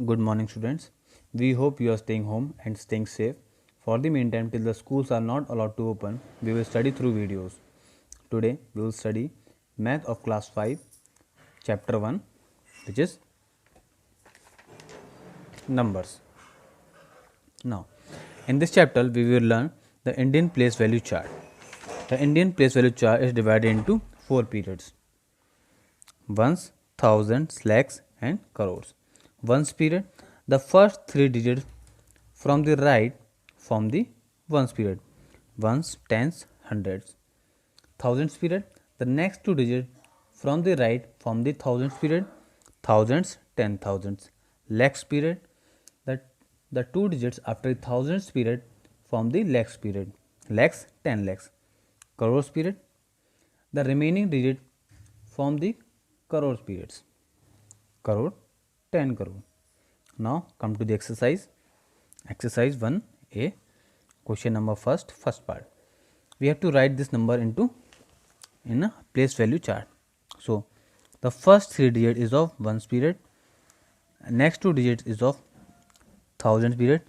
Good morning, students. We hope you are staying home and staying safe. For the meantime, till the schools are not allowed to open, we will study through videos. Today, we will study Math of Class 5, Chapter 1, which is Numbers. Now, in this chapter, we will learn the Indian place value chart. The Indian place value chart is divided into 4 periods: ones, thousands, lakhs, and crores. Ones period, the first 3 digits from the right form the ones period: ones, tens, hundreds. Thousands period, the next 2 digits from the right form the thousands period: thousands, ten thousands. Lakhs period, the, the 2 digits after the thousands period form the lakhs period: lakhs, 10 lakhs. Crores period, the remaining digit form the crores periods: crore, 10 crore. Now come to the exercise. Exercise 1A, question number first part. We have to write this number in a place value chart. So the first 3 digits is of ones period, next 2 digits is of thousands period,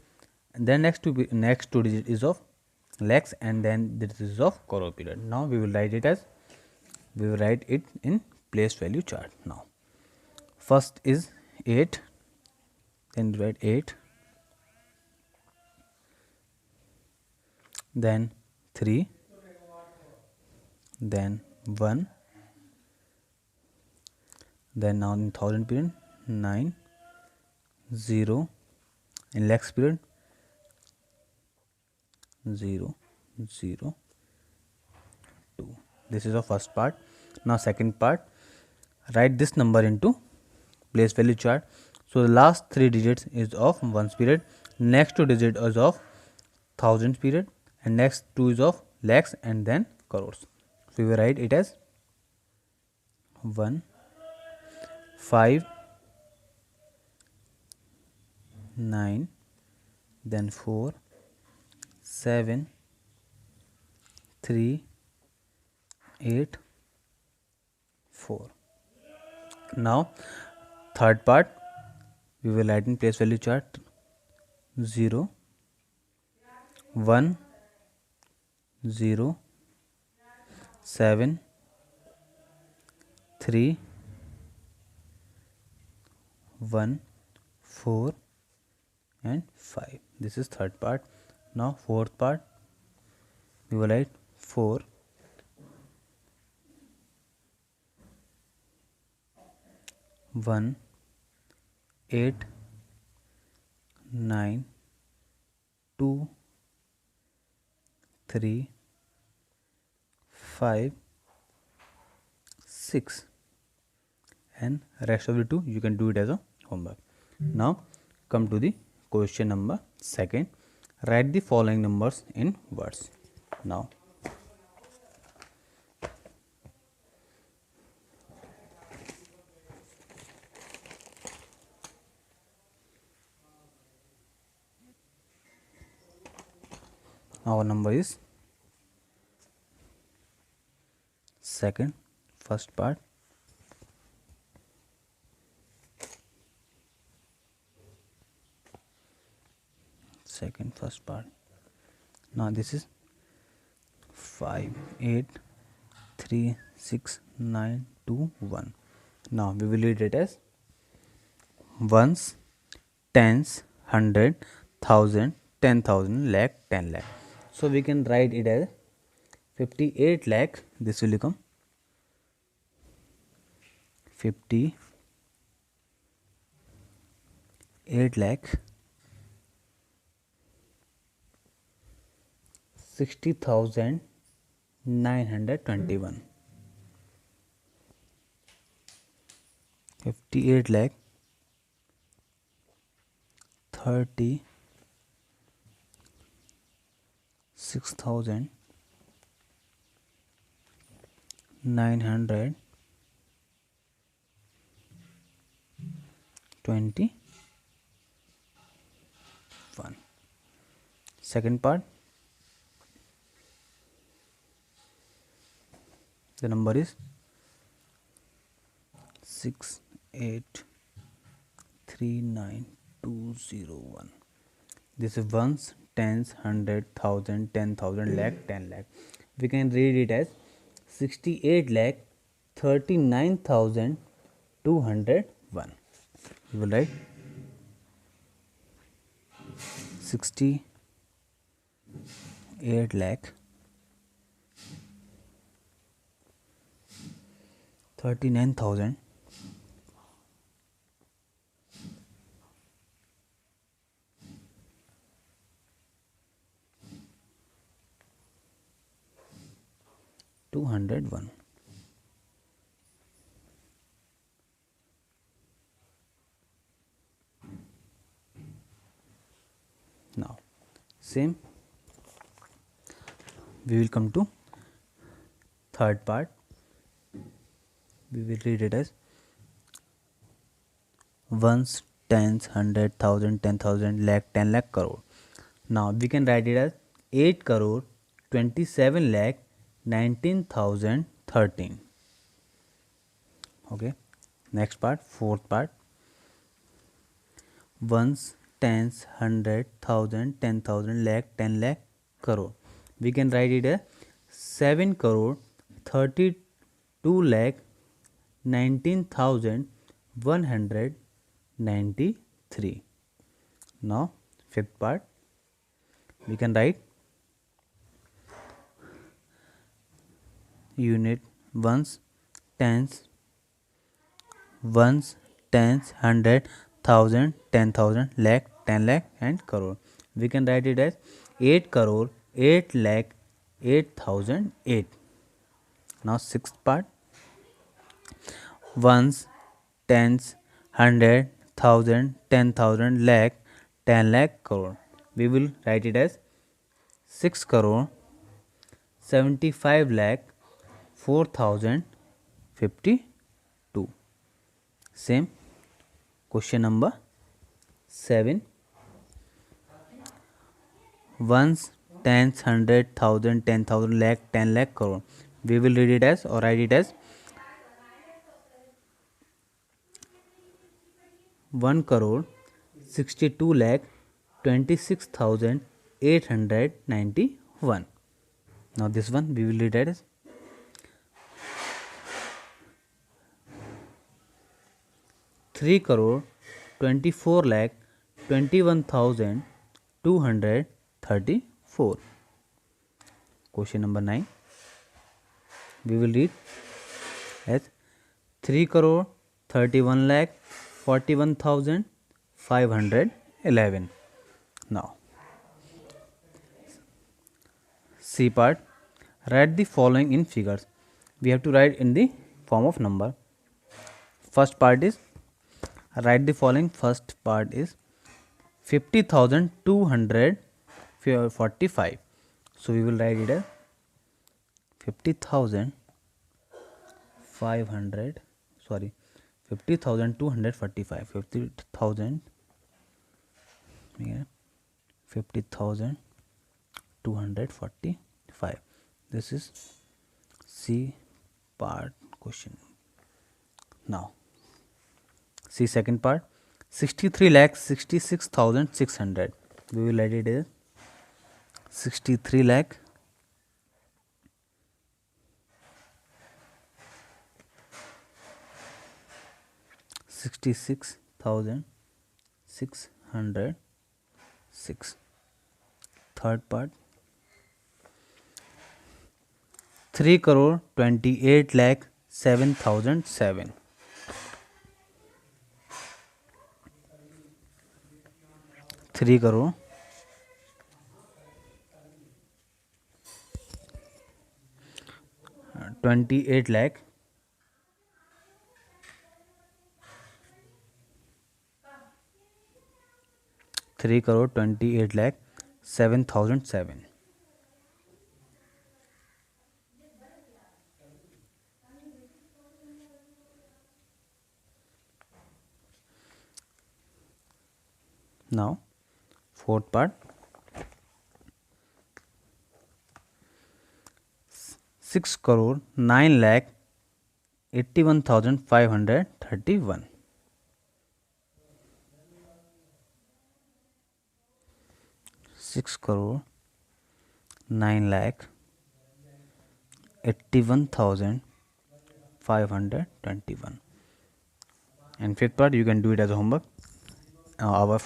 and then next two digits is of lakhs, and then this is of crore period. Now we will write it in place value chart. Now first is 8, then write 8, then 3, then 1, then now in thousand period 9, 0, in lakhs period 0, 0, 2. This is the first part. Now second part, write this number into place value chart. So the last 3 digits is of ones period, next 2 digits is of thousands period, and next 2 is of lakhs, and then crores. So we will write it as 1, 5, 9, then 4, 7, 3, 8, 4. Now third part, we will write in place value chart 0, 1, 0, 7, 3, 1, 4, and 5. This is third part. Now fourth part, we will write 4, 1, 8, 9, 2, 3, 5, 6, and rest of the 2 you can do it as a homework. Now come to the question number second. Write the following numbers in words. Now our number is second, first part, second, first part. Now this is 5, 8, 3, 6, 9, 2, 1. Now we will read it as ones, tens, hundred, thousand, 10,000, lakh, 10 lakh. So we can write it as 58 lakh. This will become 58 lakh 60,921. 58 lakh 36,921. Second part, the number is 6, 8, 39201. This is ones, tens, hundred, thousand, 10,000, lakh, 10 lakh. We can read it as 68 lakh 39,201. You will write 68 lakh 39,000 201. Now same, we will come to third part. We will read it as ones, tens, hundred, thousand, 10,000, lakh, 10 lakh, crore. Now we can write it as 8 crore 27 lakh 19,013. Okay. Next part, fourth part. Ones, tens, hundred, thousand, 10,000, lakh, 10 lakh, crore. We can write it as 7 crore 32 lakh 19,193. Now fifth part, we can write unit ones, tens, hundred, thousand, 10,000, lakh, 10 lakh, and crore. We can write it as 8 crore 8 lakh 8,008. Now sixth part, ones, tens, hundred, thousand, 10,000, lakh, 10 lakh, crore. We will write it as 6 crore 75 lakh 4,052. Same, question number 7. Ones, tens, hundred, thousand, 10,000, lakh, 10 lakh, crore. We will read it as or write it as 1 crore 62 lakh 26,891. Now this one we will read it as 3 crore 24 lakh 21,234. Question number 9. We will read as 3 crore 31 lakh 41,511. Now C part, write the following in figures. We have to write in the form of number. First part is write the following. First part is 50,245. So we will write it as 50,245. 50,245. This is C part question. Now see second part, 63 lakh 66,600. We will write it as 63 lakh 66,606. Third part, 3 crore 28 lakh 7,007. 3 crore 28 lakh 3 crore 28 lakh 7,007. Now fourth part, 6 crore 9 lakh 81,531. 6,9,81,521. And fifth part you can do it as a homework. Our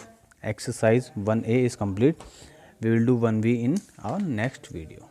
exercise 1A is complete. We will do 1B in our next video.